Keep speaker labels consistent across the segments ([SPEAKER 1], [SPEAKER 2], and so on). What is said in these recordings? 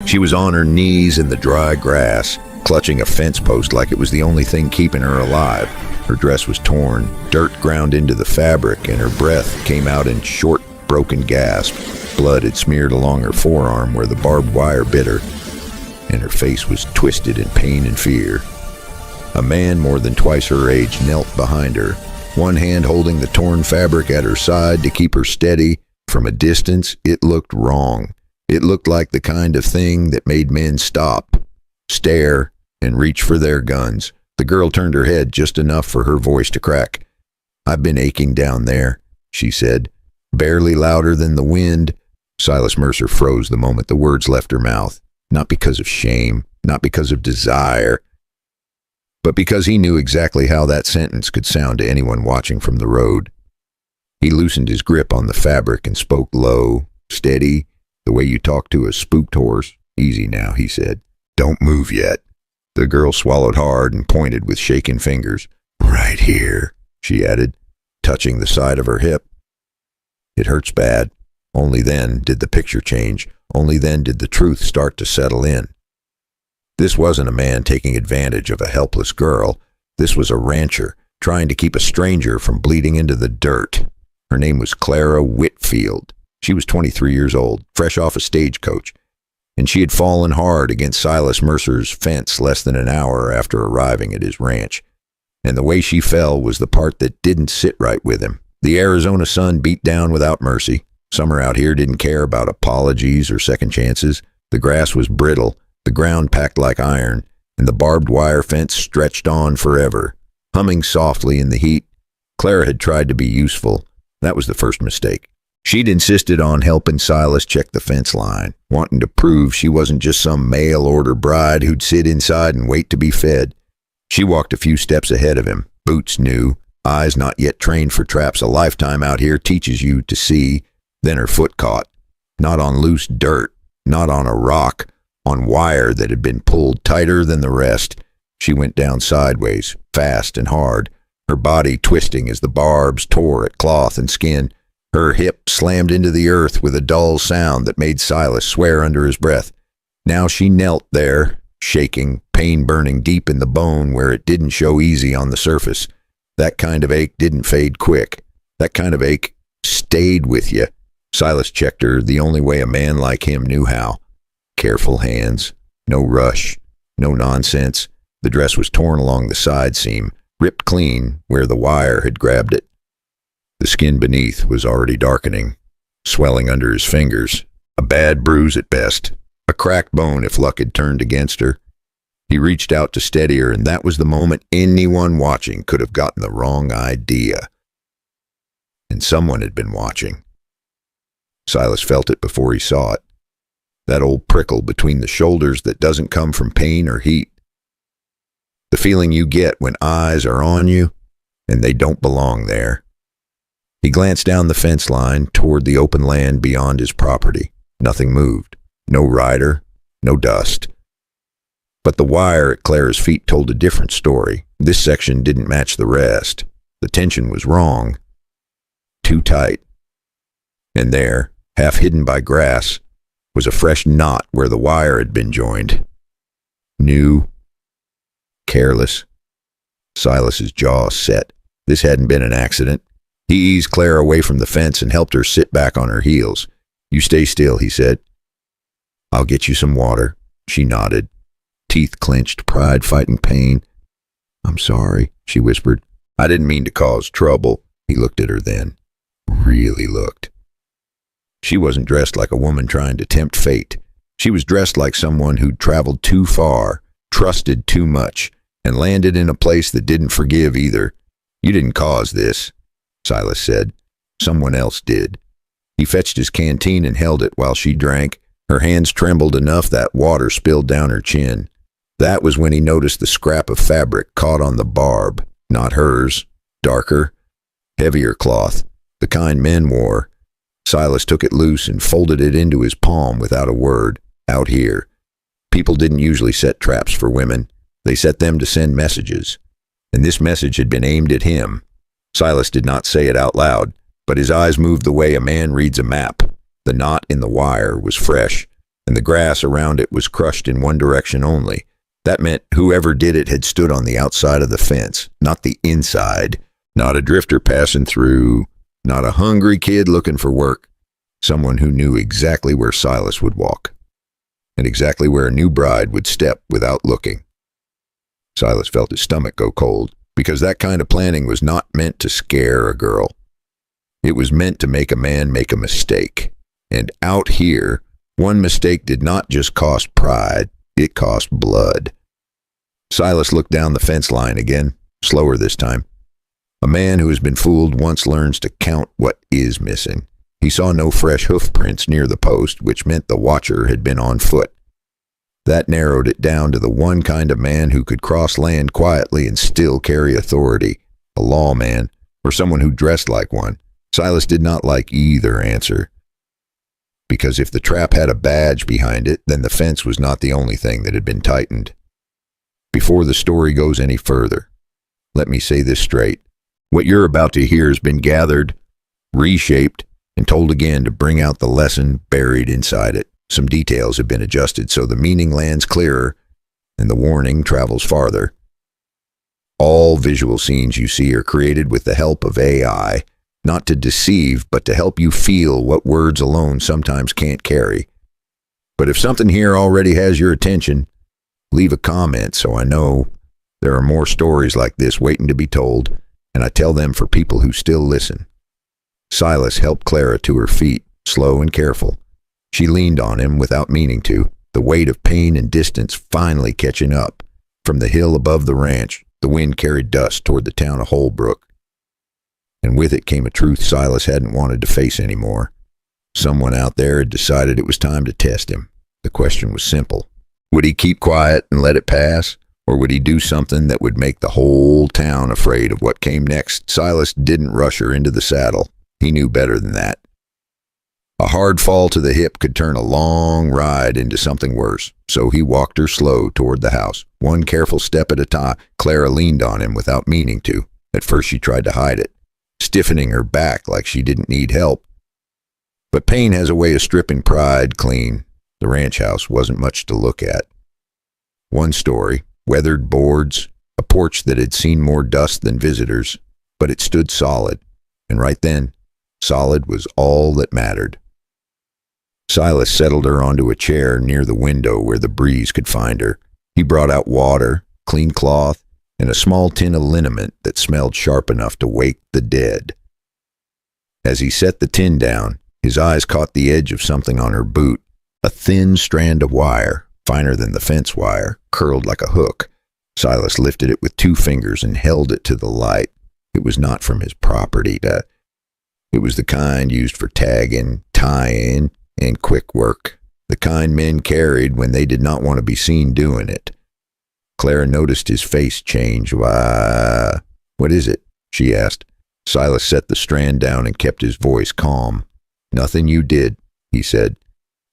[SPEAKER 1] She was on her knees in the dry grass, clutching a fence post like it was the only thing keeping her alive. Her dress was torn, dirt ground into the fabric, and her breath came out in short, broken gasps. Blood had smeared along her forearm where the barbed wire bit her, and her face was twisted in pain and fear. A man more than twice her age knelt behind her, one hand holding the torn fabric at her side to keep her steady. From a distance, it looked wrong. It looked like the kind of thing that made men stop, stare, and reach for their guns. The girl turned her head just enough for her voice to crack. "I've been aching down there," she said, barely louder than the wind. Silas Mercer froze the moment the words left her mouth, not because of shame, not because of desire, but because he knew exactly how that sentence could sound to anyone watching from the road. He loosened his grip on the fabric and spoke low, steady, the way you talk to a spooked horse. "Easy now," he said. "Don't move yet." The girl swallowed hard and pointed with shaking fingers. "Right here," she added, touching the side of her hip. "It hurts bad." Only then did the picture change. Only then did the truth start to settle in. This wasn't a man taking advantage of a helpless girl. This was a rancher trying to keep a stranger from bleeding into the dirt. Her name was Clara Whitfield. She was 23 years old, fresh off a stagecoach, and she had fallen hard against Silas Mercer's fence less than an hour after arriving at his ranch. And the way she fell was the part that didn't sit right with him. The Arizona sun beat down without mercy. Summer out here didn't care about apologies or second chances. The grass was brittle, the ground packed like iron, and the barbed wire fence stretched on forever. Humming softly in the heat, Clara had tried to be useful. That was the first mistake. She'd insisted on helping Silas check the fence line, wanting to prove she wasn't just some mail-order bride who'd sit inside and wait to be fed. She walked a few steps ahead of him, boots new, eyes not yet trained for traps a lifetime out here teaches you to see. Then her foot caught, not on loose dirt, not on a rock, on wire that had been pulled tighter than the rest. She went down sideways, fast and hard, her body twisting as the barbs tore at cloth and skin. Her hip slammed into the earth with a dull sound that made Silas swear under his breath. Now she knelt there, shaking, pain burning deep in the bone where it didn't show easy on the surface. That kind of ache didn't fade quick. That kind of ache stayed with you. Silas checked her the only way a man like him knew how. Careful hands, no rush, no nonsense. The dress was torn along the side seam, ripped clean where the wire had grabbed it. The skin beneath was already darkening, swelling under his fingers, a bad bruise at best, a cracked bone if luck had turned against her. He reached out to steady her, and that was the moment anyone watching could have gotten the wrong idea. And someone had been watching. Silas felt it before he saw it. That old prickle between the shoulders that doesn't come from pain or heat. The feeling you get when eyes are on you and they don't belong there. He glanced down the fence line toward the open land beyond his property. Nothing moved. No rider, no dust. But the wire at Clara's feet told a different story. This section didn't match the rest. The tension was wrong. Too tight. And there, half hidden by grass, was a fresh knot where the wire had been joined. New, careless. Silas's jaw set. This hadn't been an accident. He eased Clara away from the fence and helped her sit back on her heels. "You stay still," he said. "I'll get you some water." She nodded, teeth clenched, pride fighting pain. "I'm sorry," she whispered. "I didn't mean to cause trouble." He looked at her then. Really looked. She wasn't dressed like a woman trying to tempt fate. She was dressed like someone who'd traveled too far, trusted too much, and landed in a place that didn't forgive either. "You didn't cause this," Silas said. "Someone else did." He fetched his canteen and held it while she drank. Her hands trembled enough that water spilled down her chin. That was when he noticed the scrap of fabric caught on the barb. Not hers. Darker, heavier cloth, the kind men wore. Silas took it loose and folded it into his palm without a word. Out here, people didn't usually set traps for women. They set them to send messages. And this message had been aimed at him. Silas did not say it out loud, but his eyes moved the way a man reads a map. The knot in the wire was fresh. and the grass around it was crushed in one direction only. That meant whoever did it had stood on the outside of the fence, not the inside. Not a drifter passing through, not a hungry kid looking for work. Someone who knew exactly where Silas would walk, and exactly where a new bride would step without looking. Silas felt his stomach go cold, because that kind of planning was not meant to scare a girl. It was meant to make a man make a mistake. And out here, one mistake did not just cost pride, it cost blood. Silas looked down the fence line again, slower this time. A man who has been fooled once learns to count what is missing. He saw no fresh hoof prints near the post, which meant the watcher had been on foot. That narrowed it down to the one kind of man who could cross land quietly and still carry authority, a lawman, or someone who dressed like one. Silas did not like either answer, because if the trap had a badge behind it, then the fence was not the only thing that had been tightened. Before the story goes any further, let me say this straight. What you're about to hear has been gathered, reshaped, and told again to bring out the lesson buried inside it. Some details have been adjusted so the meaning lands clearer and the warning travels farther. All visual scenes you see are created with the help of AI, not to deceive, but to help you feel what words alone sometimes can't carry. But if something here already has your attention, leave a comment so I know there are more stories like this waiting to be told, and I tell them for people who still listen. Silas helped Clara to her feet, slow and careful. She leaned on him without meaning to, the weight of pain and distance finally catching up. From the hill above the ranch, the wind carried dust toward the town of Holbrook. And with it came a truth Silas hadn't wanted to face anymore. Someone out there had decided it was time to test him. The question was simple. Would he keep quiet and let it pass? Or would he do something that would make the whole town afraid of what came next? Silas didn't rush her into the saddle. He knew better than that. A hard fall to the hip could turn a long ride into something worse, so he walked her slow toward the house. One careful step at a time. Clara leaned on him without meaning to. At first she tried to hide it, stiffening her back like she didn't need help. But pain has a way of stripping pride clean. The ranch house wasn't much to look at. One story, weathered boards, a porch that had seen more dust than visitors, but it stood solid, and right then, solid was all that mattered. Silas settled her onto a chair near the window where the breeze could find her. He brought out water, clean cloth, and a small tin of liniment that smelled sharp enough to wake the dead. As he set the tin down, his eyes caught the edge of something on her boot, a thin strand of wire, finer than the fence wire, curled like a hook. Silas lifted it with 2 fingers and held it to the light. It was not from his property. It was the kind used for tagging, tying, and quick work. The kind men carried when they did not want to be seen doing it. Clara noticed his face change. "Why, what is it?" she asked. Silas set the strand down and kept his voice calm. "Nothing you did," he said.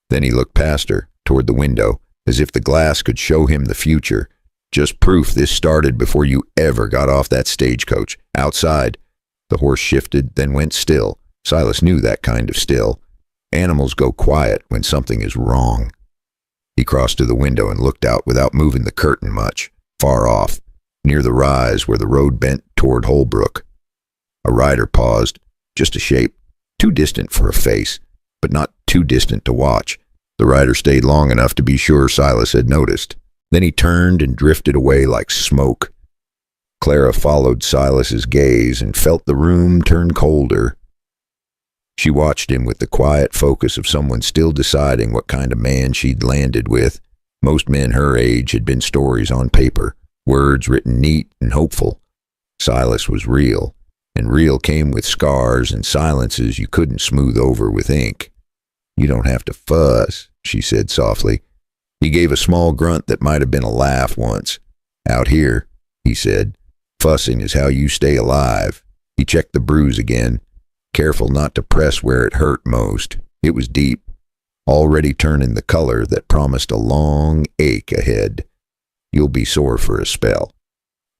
[SPEAKER 1] Then he looked past her, toward the window, as if the glass could show him the future. "Just proof this started before you ever got off that stagecoach. Outside." The horse shifted, then went still. Silas knew that kind of still. Animals go quiet when something is wrong. He crossed to the window and looked out without moving the curtain much. Far off, near the rise where the road bent toward Holbrook. A rider paused, just a shape, too distant for a face, but not too distant to watch. The rider stayed long enough to be sure Silas had noticed. Then he turned and drifted away like smoke. Clara followed Silas's gaze and felt the room turn colder. She watched him with the quiet focus of someone still deciding what kind of man she'd landed with. Most men her age had been stories on paper, words written neat and hopeful. Silas was real, and real came with scars and silences you couldn't smooth over with ink. "You don't have to fuss," she said softly. He gave a small grunt that might have been a laugh once. "Out here," he said, "fussing is how you stay alive." He checked the bruise again, careful not to press where it hurt most. It was deep, already turning the color that promised a long ache ahead. "You'll be sore for a spell,"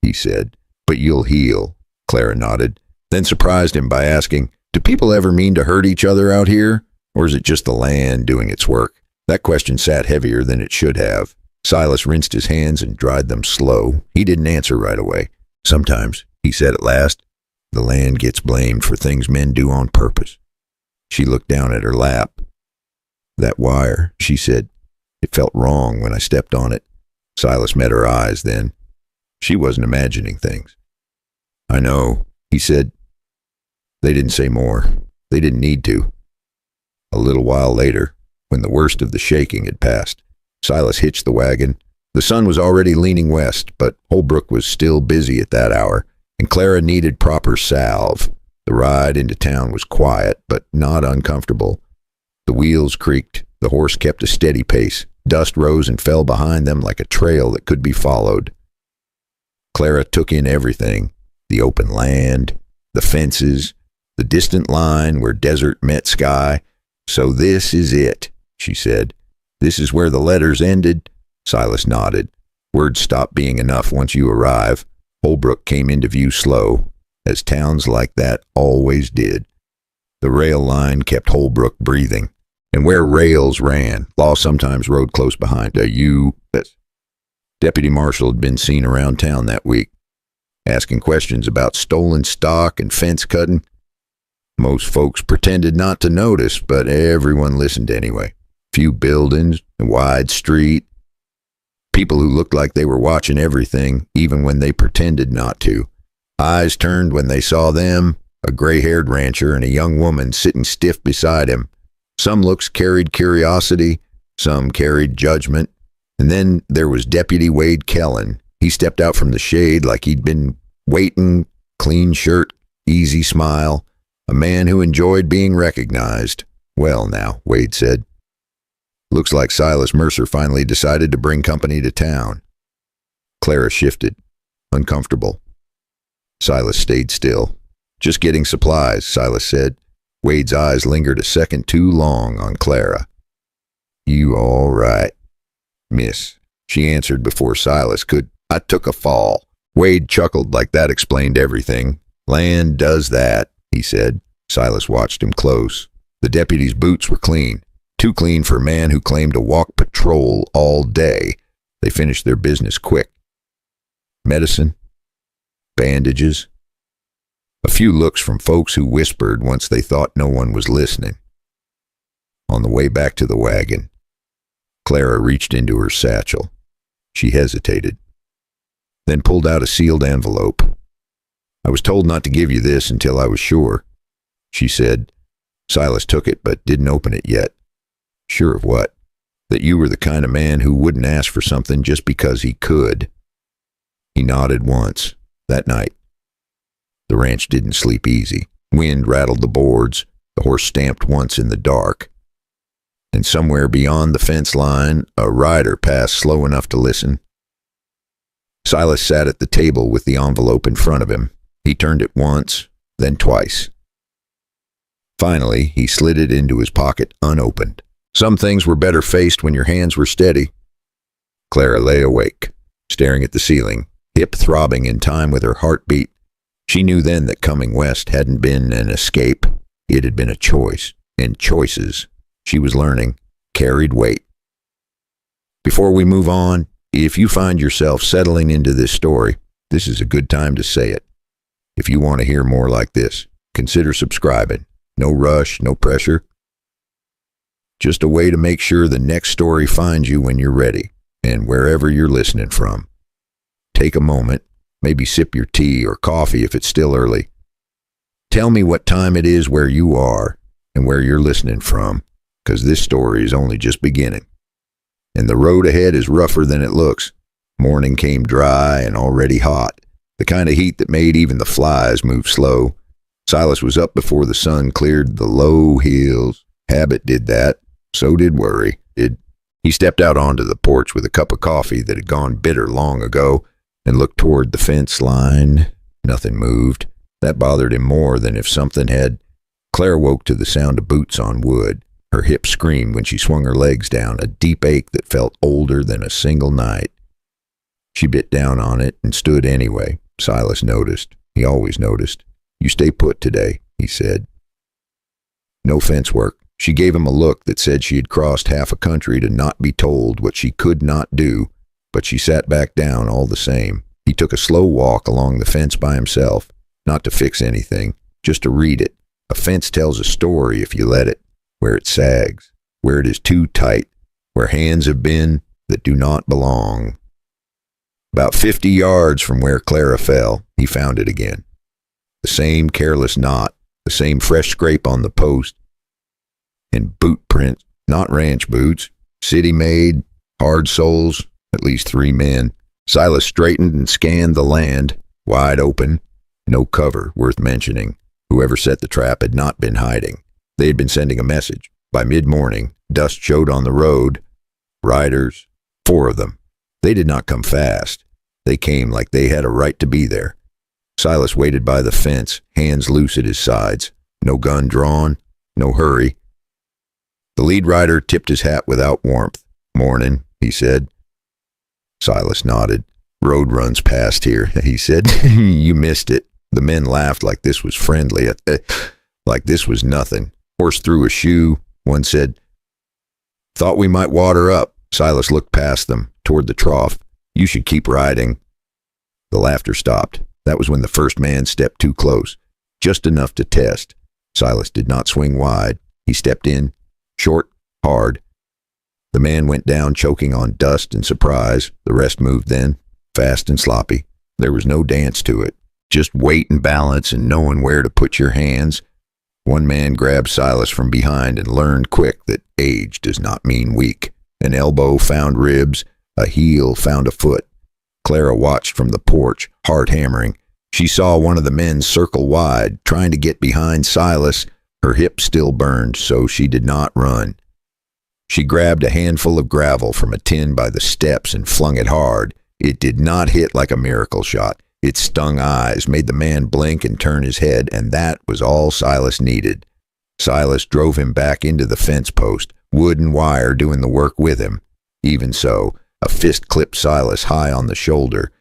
[SPEAKER 1] he said, "but you'll heal." Clara nodded, then surprised him by asking, "Do people ever mean to hurt each other out here? Or is it just the land doing its work?" That question sat heavier than it should have. Silas rinsed his hands and dried them slow. He didn't answer right away. Sometimes, he said at last, the land gets blamed for things men do on purpose. She looked down at her lap. That wire, she said. It felt wrong when I stepped on it. Silas met her eyes then. She wasn't imagining things. I know, he said. They didn't say more. They didn't need to. A little while later, when the worst of the shaking had passed, Silas hitched the wagon. The sun was already leaning west, but Holbrook was still busy at that hour, and Clara needed proper salve. The ride into town was quiet, but not uncomfortable. The wheels creaked. The horse kept a steady pace. Dust rose and fell behind them like a trail that could be followed. Clara took in everything. The open land, the fences, the distant line where desert met sky. So this is it, she said. This is where the letters ended. Silas nodded. Words stop being enough once you arrive. Holbrook came into view slow, as towns like that always did. The rail line kept Holbrook breathing, and where rails ran, law sometimes rode close behind a U.S. Deputy Marshal had been seen around town that week, asking questions about stolen stock and fence cutting. Most folks pretended not to notice, but everyone listened anyway. Few buildings, a wide street. People who looked like they were watching everything, even when they pretended not to. Eyes turned when they saw them, a gray-haired rancher and a young woman sitting stiff beside him. Some looks carried curiosity, some carried judgment. And then there was Deputy Wade Kellen. He stepped out from the shade like he'd been waiting, clean shirt, easy smile, a man who enjoyed being recognized. Well now, Wade said. Looks like Silas Mercer finally decided to bring company to town. Clara shifted, uncomfortable. Silas stayed still. Just getting supplies, Silas said. Wade's eyes lingered a second too long on Clara. You all right, miss, she answered before Silas could. I took a fall. Wade chuckled like that explained everything. Land does that, he said. Silas watched him close. The deputy's boots were clean. Too clean for a man who claimed to walk patrol all day. They finished their business quick. Medicine, bandages, a few looks from folks who whispered once they thought no one was listening. On the way back to the wagon, Clara reached into her satchel. She hesitated, then pulled out a sealed envelope. I was told not to give you this until I was sure, she said. Silas took it but didn't open it yet. Sure of what? That you were the kind of man who wouldn't ask for something just because he could. He nodded once. That night, the ranch didn't sleep easy. Wind rattled the boards. The horse stamped once in the dark. And somewhere beyond the fence line, a rider passed slow enough to listen. Silas sat at the table with the envelope in front of him. He turned it once, then twice. Finally, he slid it into his pocket unopened. Some things were better faced when your hands were steady. Clara lay awake, staring at the ceiling, hip throbbing in time with her heartbeat. She knew then that coming west hadn't been an escape. It had been a choice, and choices, she was learning, carried weight. Before we move on, if you find yourself settling into this story, this is a good time to say it. If you want to hear more like this, consider subscribing. No rush, no pressure. Just a way to make sure the next story finds you when you're ready, and wherever you're listening from. Take a moment, maybe sip your tea or coffee if it's still early. Tell me what time it is where you are and where you're listening from, because this story is only just beginning. And the road ahead is rougher than it looks. Morning came dry and already hot, the kind of heat that made even the flies move slow. Silas was up before the sun cleared the low hills. Habit did that. So did worry. He stepped out onto the porch with a cup of coffee that had gone bitter long ago and looked toward the fence line. Nothing moved. That bothered him more than if something had. Claire woke to the sound of boots on wood. Her hip screamed when she swung her legs down, a deep ache that felt older than a single night. She bit down on it and stood anyway. Silas noticed. He always noticed. You stay put today, he said. No fence work, She gave him a look that said she had crossed half a country to not be told what she could not do, but she sat back down all the same. He took a slow walk along the fence by himself, not to fix anything, just to read it. A fence tells a story if you let it, where it sags, where it is too tight, where hands have been that do not belong. About 50 yards from where Clara fell, he found it again. The same careless knot, the same fresh scrape on the post, and boot prints, not ranch boots, city-made, hard soles, at least 3 men. Silas straightened and scanned the land, wide open, no cover worth mentioning. Whoever set the trap had not been hiding. They had been sending a message. By mid-morning, dust showed on the road. Riders, 4 of them. They did not come fast. They came like they had a right to be there. Silas waited by the fence, hands loose at his sides. No gun drawn, no hurry. The lead rider tipped his hat without warmth. "Morning," he said. Silas nodded. "Road runs past here," he said. "You missed it." The men laughed like this was friendly, like this was nothing. Horse threw a shoe. One said, "Thought we might water up." Silas looked past them, toward the trough. "You should keep riding." The laughter stopped. That was when the first man stepped too close, just enough to test. Silas did not swing wide. He stepped in, short, hard. The man went down choking on dust and surprise. The rest moved then, fast and sloppy. There was no dance to it, just weight and balance and knowing where to put your hands. One man grabbed Silas from behind and learned quick that age does not mean weak. An elbow found ribs, a heel found a foot. Clara watched from the porch, heart hammering. She saw one of the men circle wide, trying to get behind Silas. Her hip still burned, so she did not run. She grabbed a handful of gravel from a tin by the steps and flung it hard. It did not hit like a miracle shot. It stung eyes, made the man blink and turn his head, and that was all Silas needed. Silas drove him back into the fence post, wood and wire doing the work with him. Even so, a fist clipped Silas high on the shoulder,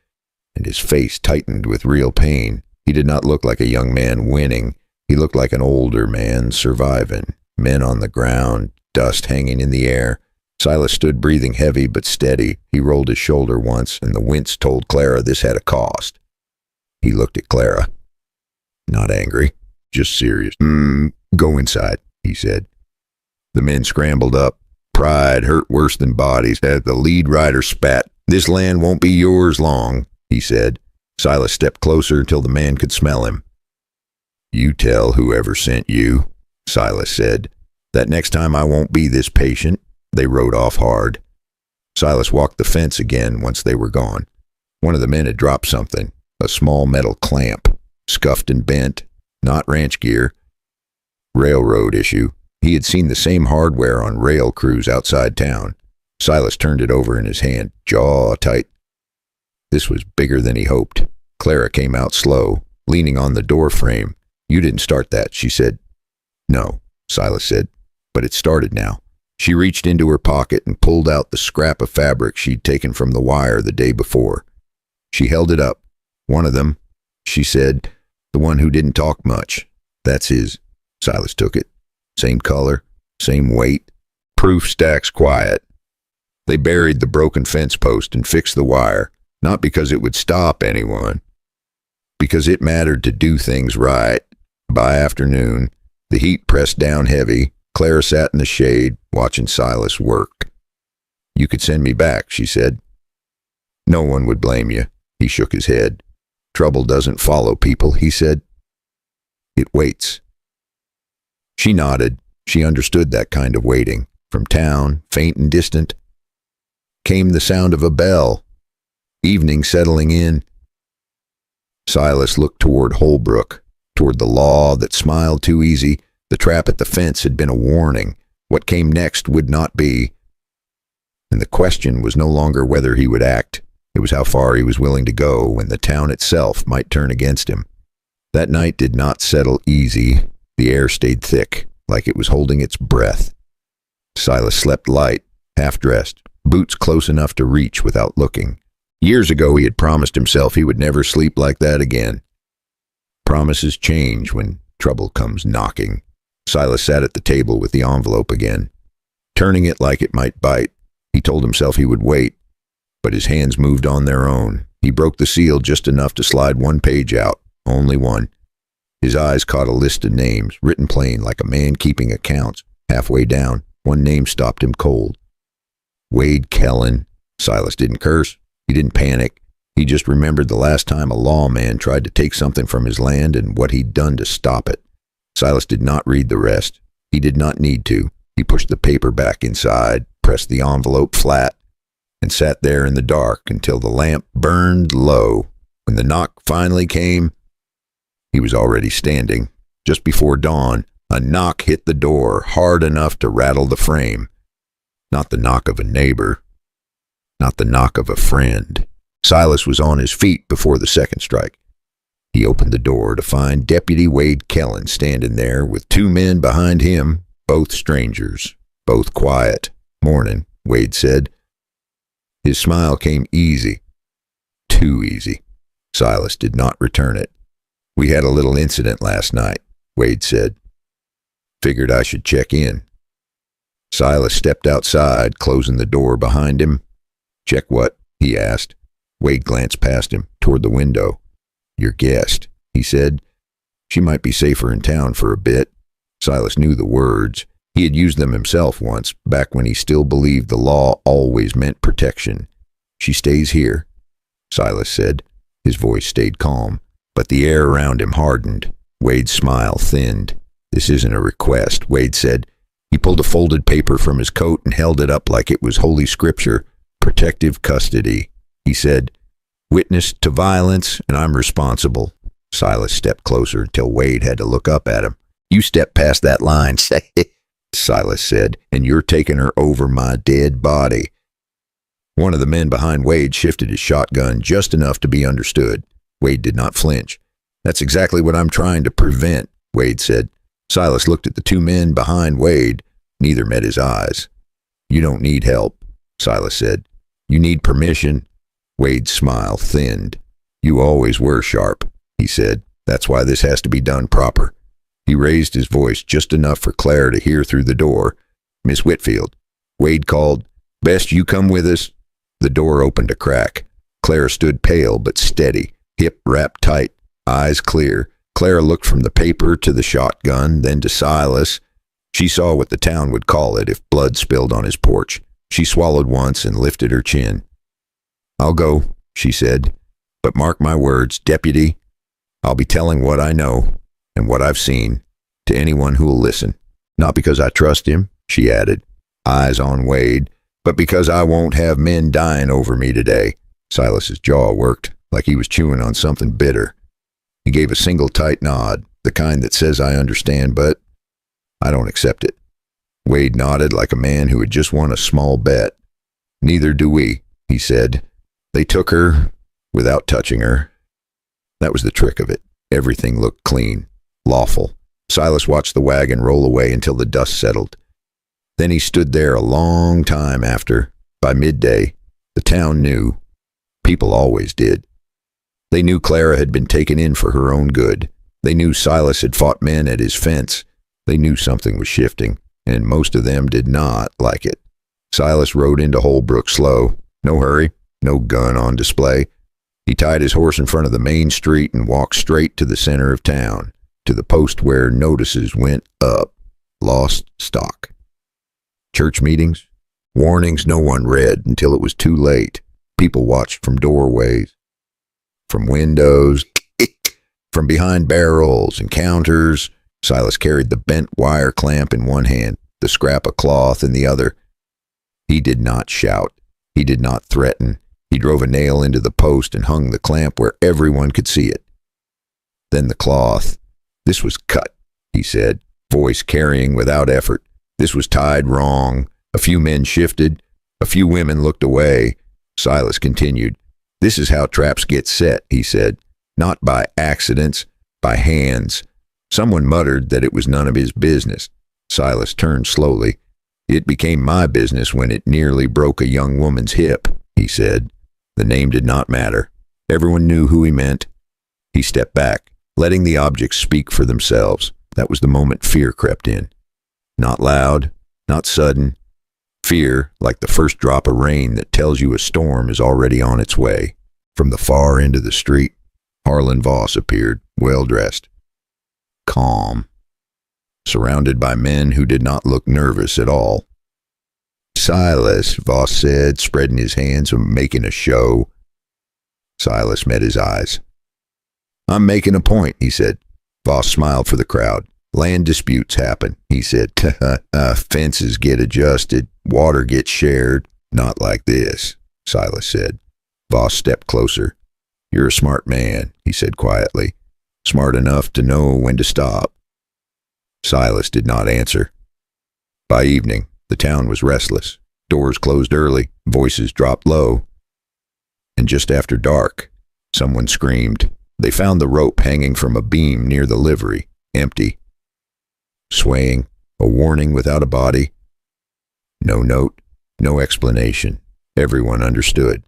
[SPEAKER 1] and his face tightened with real pain. He did not look like a young man winning. He looked like an older man surviving. Men on the ground, dust hanging in the air. Silas stood breathing heavy but steady. He rolled his shoulder once, and the wince told Clara this had a cost. He looked at Clara. Not angry, just serious. Go inside," he said. The men scrambled up. Pride hurt worse than bodies. The lead rider spat. "This land won't be yours long," he said. Silas stepped closer until the man could smell him. "You tell whoever sent you," Silas said. "That next time I won't be this patient." They rode off hard. Silas walked the fence again once they were gone. One of the men had dropped something, a small metal clamp, scuffed and bent, not ranch gear. Railroad issue. He had seen the same hardware on rail crews outside town. Silas turned it over in his hand, jaw tight. This was bigger than he hoped. Clara came out slow, leaning on the door frame. "You didn't start that," she said. "No," Silas said, "but it started now." She reached into her pocket and pulled out the scrap of fabric she'd taken from the wire the day before. She held it up. "One of them," she said, "the one who didn't talk much. That's his." Silas took it. Same color, same weight. Proof stacks quiet. They buried the broken fence post and fixed the wire, not because it would stop anyone, because it mattered to do things right. By afternoon, the heat pressed down heavy. Clara sat in the shade, watching Silas work. "You could send me back," she said. "No one would blame you." He shook his head. "Trouble doesn't follow people," he said. "It waits." She nodded. She understood that kind of waiting. From town, faint and distant, came the sound of a bell. Evening settling in. Silas looked toward Holbrook, toward the law that smiled too easy. The trap at the fence had been a warning. What came next would not be. And the question was no longer whether he would act. It was how far he was willing to go when the town itself might turn against him. That night did not settle easy. The air stayed thick, like it was holding its breath. Silas slept light, half-dressed, boots close enough to reach without looking. Years ago he had promised himself he would never sleep like that again. Promises change when trouble comes knocking. Silas sat at the table with the envelope again, turning it like it might bite. He told himself he would wait, but his hands moved on their own. He broke the seal just enough to slide one page out, only one. His eyes caught a list of names, written plain like a man keeping accounts. Halfway down, one name stopped him cold. Wade Kellen. Silas didn't curse. He didn't panic. He just remembered the last time a lawman tried to take something from his land and what he'd done to stop it. Silas did not read the rest. He did not need to. He pushed the paper back inside, pressed the envelope flat, and sat there in the dark until the lamp burned low. When the knock finally came, he was already standing. Just before dawn, a knock hit the door hard enough to rattle the frame. Not the knock of a neighbor. Not the knock of a friend. Silas was on his feet before the second strike. He opened the door to find Deputy Wade Kellen standing there with two men behind him, both strangers, both quiet. "Morning," Wade said. His smile came easy. Too easy. Silas did not return it. "We had a little incident last night," Wade said. "Figured I should check in." Silas stepped outside, closing the door behind him. "Check what?" he asked. Wade glanced past him, toward the window. "Your guest," he said. "She might be safer in town for a bit." Silas knew the words. He had used them himself once, back when he still believed the law always meant protection. "She stays here," Silas said. His voice stayed calm, but the air around him hardened. Wade's smile thinned. "This isn't a request," Wade said. He pulled a folded paper from his coat and held it up like it was holy scripture. "Protective custody," he said. "Witness to violence, and I'm responsible." Silas stepped closer until Wade had to look up at him. "You step past that line," Silas said, "and you're taking her over my dead body." One of the men behind Wade shifted his shotgun just enough to be understood. Wade did not flinch. "That's exactly what I'm trying to prevent," Wade said. Silas looked at the two men behind Wade. Neither met his eyes. "You don't need help," Silas said. "You need permission." Wade's smile thinned. "You always were sharp," he said. "That's why this has to be done proper." He raised his voice just enough for Claire to hear through the door. "Miss Whitfield," Wade called. "Best you come with us." The door opened a crack. Claire stood pale but steady, hip wrapped tight, eyes clear. Claire looked from the paper to the shotgun, then to Silas. She saw what the town would call it if blood spilled on his porch. She swallowed once and lifted her chin. "I'll go," she said. "But mark my words, Deputy, I'll be telling what I know and what I've seen to anyone who'll listen. Not because I trust him," she added, eyes on Wade, "but because I won't have men dying over me today." Silas's jaw worked like he was chewing on something bitter. He gave a single tight nod, the kind that says I understand, but I don't accept it. Wade nodded like a man who had just won a small bet. "Neither do we," he said. "They took her without touching her." That was the trick of it. Everything looked clean, lawful. Silas watched the wagon roll away until the dust settled. Then he stood there a long time after. By midday, the town knew. People always did. They knew Clara had been taken in for her own good. They knew Silas had fought men at his fence. They knew something was shifting, and most of them did not like it. Silas rode into Holbrook slow. No hurry, no gun on display. He tied his horse in front of the main street and walked straight to the center of town, to the post where notices went up. Lost stock. Church meetings? Warnings no one read until it was too late. People watched from doorways, from windows, from behind barrels and counters. Silas carried the bent wire clamp in one hand, the scrap of cloth in the other. He did not shout. He did not threaten. He drove a nail into the post and hung the clamp where everyone could see it. Then the cloth. "This was cut," he said, voice carrying without effort. "This was tied wrong." A few men shifted. A few women looked away. Silas continued. "This is how traps get set," he said. "Not by accidents, by hands." Someone muttered that it was none of his business. Silas turned slowly. "It became my business when it nearly broke a young woman's hip," he said. The name did not matter. Everyone knew who he meant. He stepped back, letting the objects speak for themselves. That was the moment fear crept in. Not loud, not sudden. Fear, like the first drop of rain that tells you a storm is already on its way. From the far end of the street, Harlan Voss appeared, well-dressed, calm, surrounded by men who did not look nervous at all. "Silas," Voss said, spreading his hands and making a show. Silas met his eyes. "I'm making a point," he said. Voss smiled for the crowd. "Land disputes happen," he said. "Fences get adjusted, water gets shared. Not like this," Silas said. Voss stepped closer. "You're a smart man," he said quietly. "Smart enough to know when to stop." Silas did not answer. By evening, the town was restless. Doors closed early, voices dropped low. And just after dark, someone screamed. They found the rope hanging from a beam near the livery, empty. Swaying, a warning without a body. No note, no explanation. Everyone understood.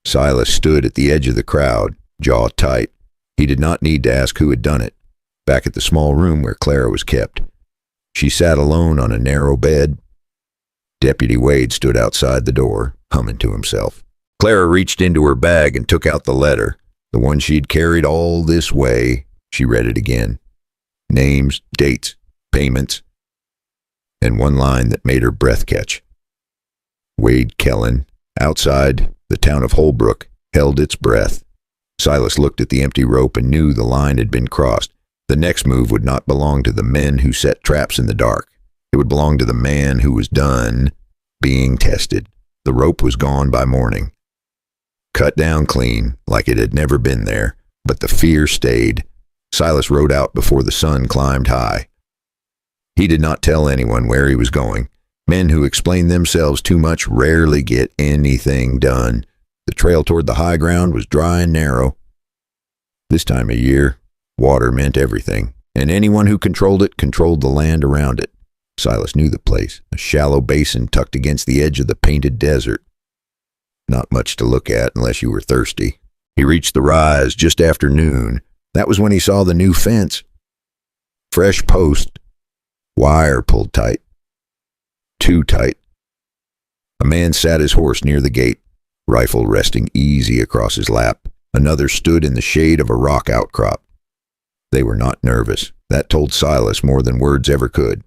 [SPEAKER 1] Silas stood at the edge of the crowd, jaw tight. He did not need to ask who had done it. Back at the small room where Clara was kept, she sat alone on a narrow bed. Deputy Wade stood outside the door, humming to himself. Clara reached into her bag and took out the letter, the one she'd carried all this way. She read it again. Names, dates, payments, and one line that made her breath catch. Wade Kellen, outside the town of Holbrook, held its breath. Silas looked at the empty rope and knew the line had been crossed. The next move would not belong to the men who set traps in the dark. It would belong to the man who was done being tested. The rope was gone by morning. Cut down clean, like it had never been there, but the fear stayed. Silas rode out before the sun climbed high. He did not tell anyone where he was going. Men who explain themselves too much rarely get anything done. The trail toward the high ground was dry and narrow. This time of year, water meant everything, and anyone who controlled it controlled the land around it. Silas knew the place, a shallow basin tucked against the edge of the painted desert. Not much to look at unless you were thirsty. He reached the rise just after noon. That was when he saw the new fence. Fresh post. Wire pulled tight. Too tight. A man sat his horse near the gate, rifle resting easy across his lap. Another stood in the shade of a rock outcrop. They were not nervous. That told Silas more than words ever could.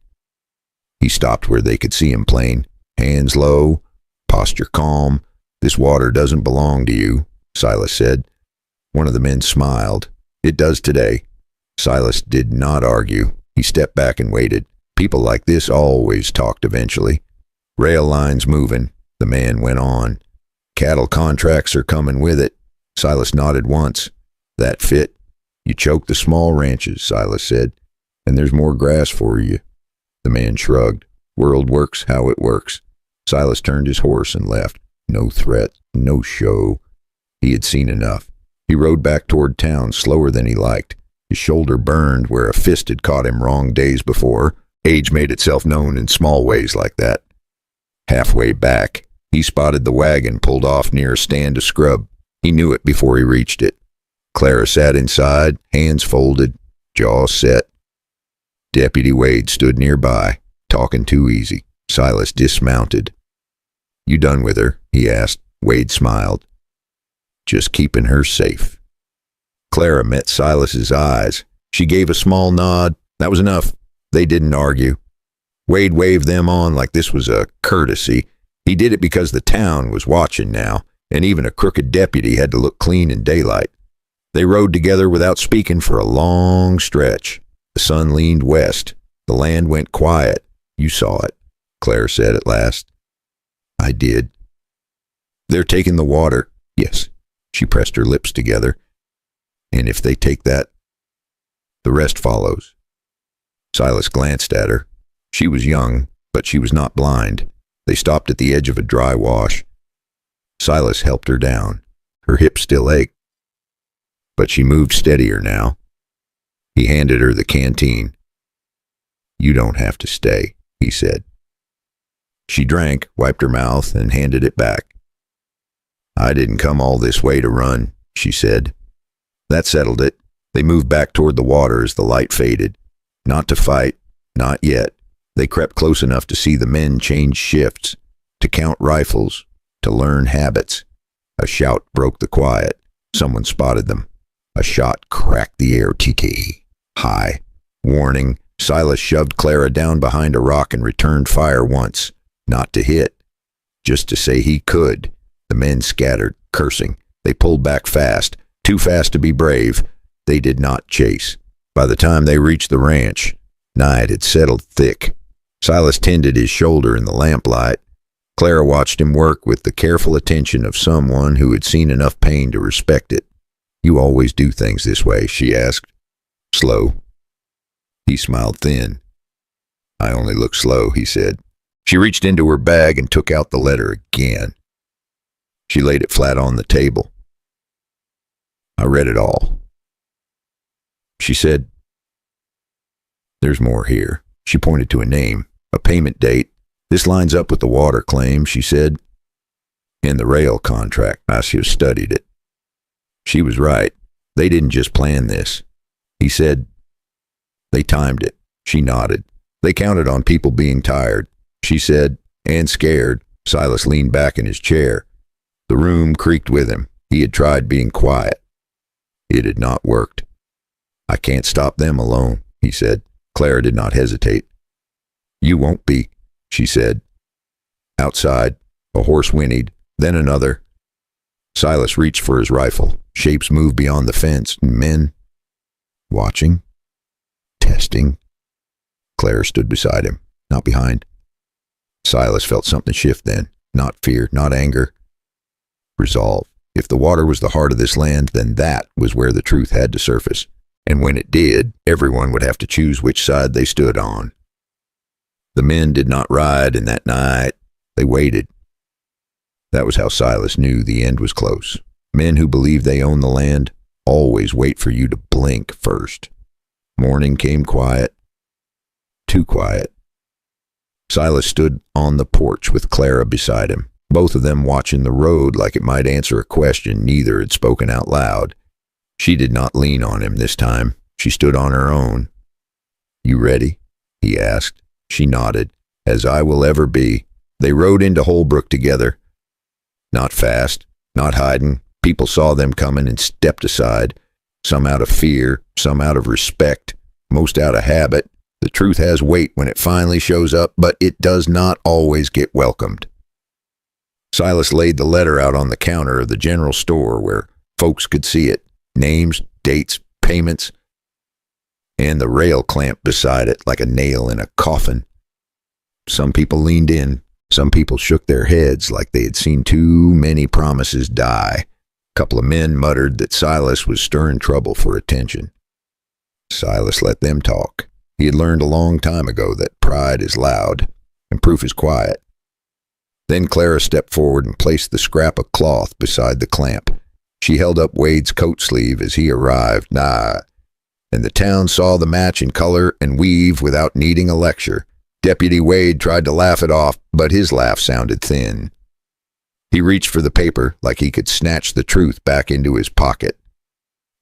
[SPEAKER 1] He stopped where they could see him plain. Hands low, posture calm. "This water doesn't belong to you," Silas said. One of the men smiled. "It does today." Silas did not argue. He stepped back and waited. People like this always talked eventually. "Rail lines moving," the man went on. "Cattle contracts are coming with it." Silas nodded once. "That fit? You choke the small ranches," Silas said, "and there's more grass for you." The man shrugged. "World works how it works." Silas turned his horse and left. No threat, no show. He had seen enough. He rode back toward town slower than he liked. His shoulder burned where a fist had caught him wrong days before. Age made itself known in small ways like that. Halfway back, he spotted the wagon pulled off near a stand of scrub. He knew it before he reached it. Clara sat inside, hands folded, jaw set. Deputy Wade stood nearby, talking too easy. Silas dismounted. "You done with her?" he asked. Wade smiled. "Just keeping her safe." Clara met Silas's eyes. She gave a small nod. That was enough. They didn't argue. Wade waved them on like this was a courtesy. He did it because the town was watching now, and even a crooked deputy had to look clean in daylight. They rode together without speaking for a long stretch. The sun leaned west. The land went quiet. "You saw it," Claire said at last. "I did." "They're taking the water." "Yes." She pressed her lips together. "And if they take that, the rest follows." Silas glanced at her. She was young, but she was not blind. They stopped at the edge of a dry wash. Silas helped her down. Her hips still ached, but she moved steadier now. He handed her the canteen. "You don't have to stay," he said. She drank, wiped her mouth, and handed it back. "I didn't come all this way to run," she said. That settled it. They moved back toward the water as the light faded. Not to fight, not yet. They crept close enough to see the men change shifts, to count rifles, to learn habits. A shout broke the quiet. Someone spotted them. A shot cracked the air. TT. High. Warning. Silas shoved Clara down behind a rock and returned fire once. Not to hit. Just to say he could. The men scattered, cursing. They pulled back fast. Too fast to be brave. They did not chase. By the time they reached the ranch, night had settled thick. Silas tended his shoulder in the lamplight. Clara watched him work with the careful attention of someone who had seen enough pain to respect it. "You always do things this way?" she asked. "Slow." He smiled thin. "I only look slow," he said. She reached into her bag and took out the letter again. She laid it flat on the table. I read it all. She said, "There's more here." She pointed to a name, a payment date. "This lines up with the water claim," she said. "In the rail contract." I should have studied it. She was right. They didn't just plan this. He said, "They timed it." She nodded. "They counted on people being tired," she said, "and scared." Silas leaned back in his chair. The room creaked with him. He had tried being quiet. It had not worked. "I can't stop them alone," he said. Clara did not hesitate. "You won't be," she said. Outside, a horse whinnied, then another. Silas reached for his rifle. Shapes moved beyond the fence. Men. Watching. Testing. Clara stood beside him, not behind. Silas felt something shift then. Not fear, not anger. Resolve. If the water was the heart of this land, then that was where the truth had to surface. And when it did, everyone would have to choose which side they stood on. The men did not ride, and that night they waited. That was how Silas knew the end was close. Men who believe they own the land always wait for you to blink first. Morning came quiet. Too quiet. Silas stood on the porch with Clara beside him, both of them watching the road like it might answer a question neither had spoken out loud. She did not lean on him this time. She stood on her own. "You ready?" he asked. She nodded. "As I will ever be." They rode into Holbrook together. Not fast, not hiding. People saw them coming and stepped aside, some out of fear, some out of respect, most out of habit. The truth has weight when it finally shows up, but it does not always get welcomed. Silas laid the letter out on the counter of the general store where folks could see it. Names, dates, payments, and the rail clamp beside it like a nail in a coffin. Some people leaned in. Some people shook their heads like they had seen too many promises die. A couple of men muttered that Silas was stirring trouble for attention. Silas let them talk. He had learned a long time ago that pride is loud and proof is quiet. Then Clara stepped forward and placed the scrap of cloth beside the clamp. She held up Wade's coat sleeve as he arrived. And the town saw the match in color and weave without needing a lecture. Deputy Wade tried to laugh it off, but his laugh sounded thin. He reached for the paper like he could snatch the truth back into his pocket.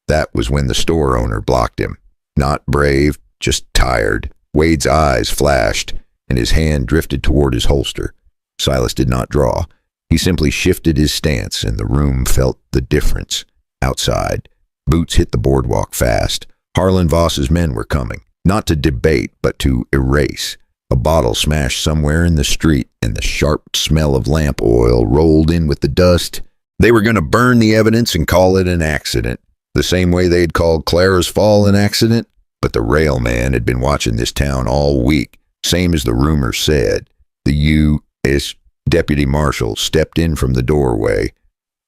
[SPEAKER 1] That was when the store owner blocked him. Not brave, just tired. Wade's eyes flashed, and his hand drifted toward his holster. Silas did not draw. He simply shifted his stance, and the room felt the difference. Outside, boots hit the boardwalk fast. Harlan Voss's men were coming, not to debate, but to erase. A bottle smashed somewhere in the street, and the sharp smell of lamp oil rolled in with the dust. They were going to burn the evidence and call it an accident, the same way they'd called Clara's fall an accident. But the railman had been watching this town all week, same as the rumor said. The U.S. Deputy Marshal stepped in from the doorway,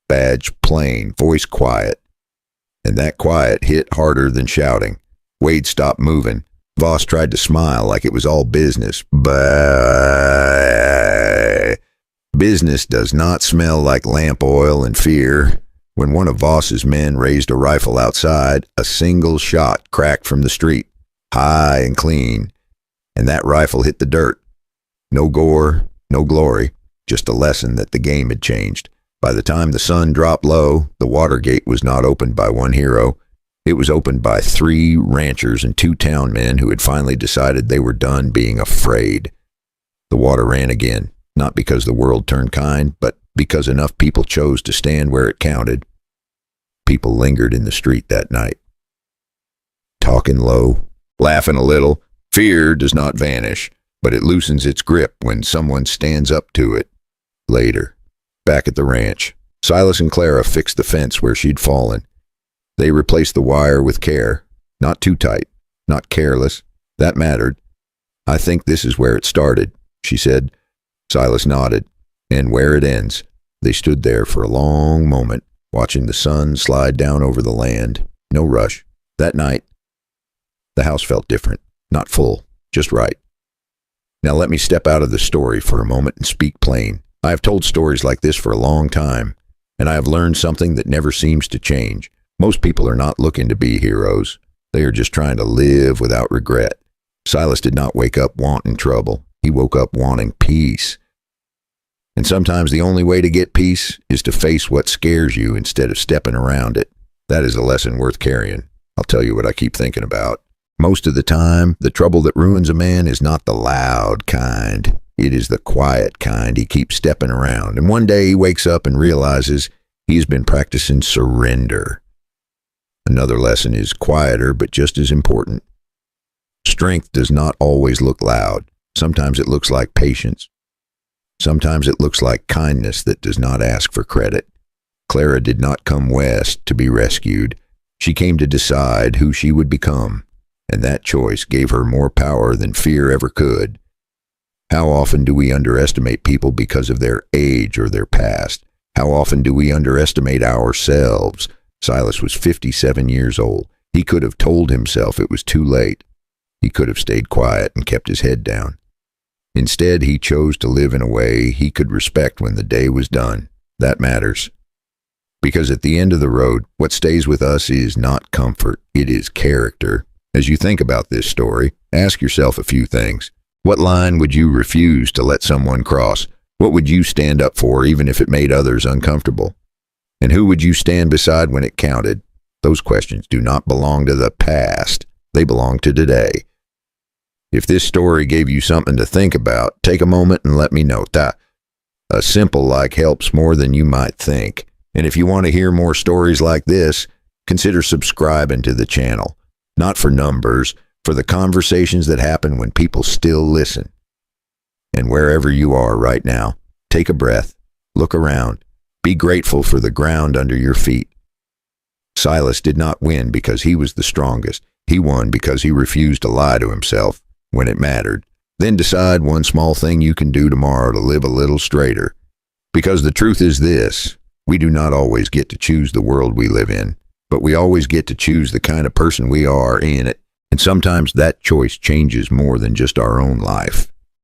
[SPEAKER 1] badge plain, voice quiet. And that quiet hit harder than shouting. Wade stopped moving. Voss tried to smile like it was all business. But business does not smell like lamp oil and fear. When one of Voss's men raised a rifle outside, a single shot cracked from the street, high and clean, and that rifle hit the dirt. No gore, no glory, just a lesson that the game had changed. By the time the sun dropped low, the water gate was not opened by one hero. It was opened by 3 ranchers and 2 town men who had finally decided they were done being afraid. The water ran again, not because the world turned kind, but because enough people chose to stand where it counted. People lingered in the street that night, talking low, laughing a little. Fear does not vanish, but it loosens its grip when someone stands up to it. Later, back at the ranch, Silas and Clara fixed the fence where she'd fallen. They replaced the wire with care, not too tight, not careless. That mattered. "I think this is where it started," she said. Silas nodded. "And where it ends." They stood there for a long moment, watching the sun slide down over the land. No rush. That night, the house felt different. Not full, just right. Now let me step out of the story for a moment and speak plain. I have told stories like this for a long time, and I have learned something that never seems to change. Most people are not looking to be heroes. They are just trying to live without regret. Silas did not wake up wanting trouble. He woke up wanting peace. And sometimes the only way to get peace is to face what scares you instead of stepping around it. That is a lesson worth carrying. I'll tell you what I keep thinking about. Most of the time, the trouble that ruins a man is not the loud kind. It is the quiet kind he keeps stepping around. And one day he wakes up and realizes he's been practicing surrender. Another lesson is quieter, but just as important. Strength does not always look loud. Sometimes it looks like patience. Sometimes it looks like kindness that does not ask for credit. Clara did not come west to be rescued. She came to decide who she would become, and that choice gave her more power than fear ever could. How often do we underestimate people because of their age or their past? How often do we underestimate ourselves? Silas was 57 years old. He could have told himself it was too late. He could have stayed quiet and kept his head down. Instead, he chose to live in a way he could respect when the day was done. That matters. Because at the end of the road, what stays with us is not comfort, it is character. As you think about this story, ask yourself a few things. What line would you refuse to let someone cross? What would you stand up for even if it made others uncomfortable? And who would you stand beside when it counted? Those questions do not belong to the past. They belong to today. If this story gave you something to think about, take a moment and let me know. A simple like helps more than you might think. And if you want to hear more stories like this, consider subscribing to the channel. Not for numbers, for the conversations that happen when people still listen. And wherever you are right now, take a breath, look around, be grateful for the ground under your feet. Silas did not win because he was the strongest. He won because he refused to lie to himself when it mattered. Then decide one small thing you can do tomorrow to live a little straighter. Because the truth is this, we do not always get to choose the world we live in, but we always get to choose the kind of person we are in it. And sometimes that choice changes more than just our own life.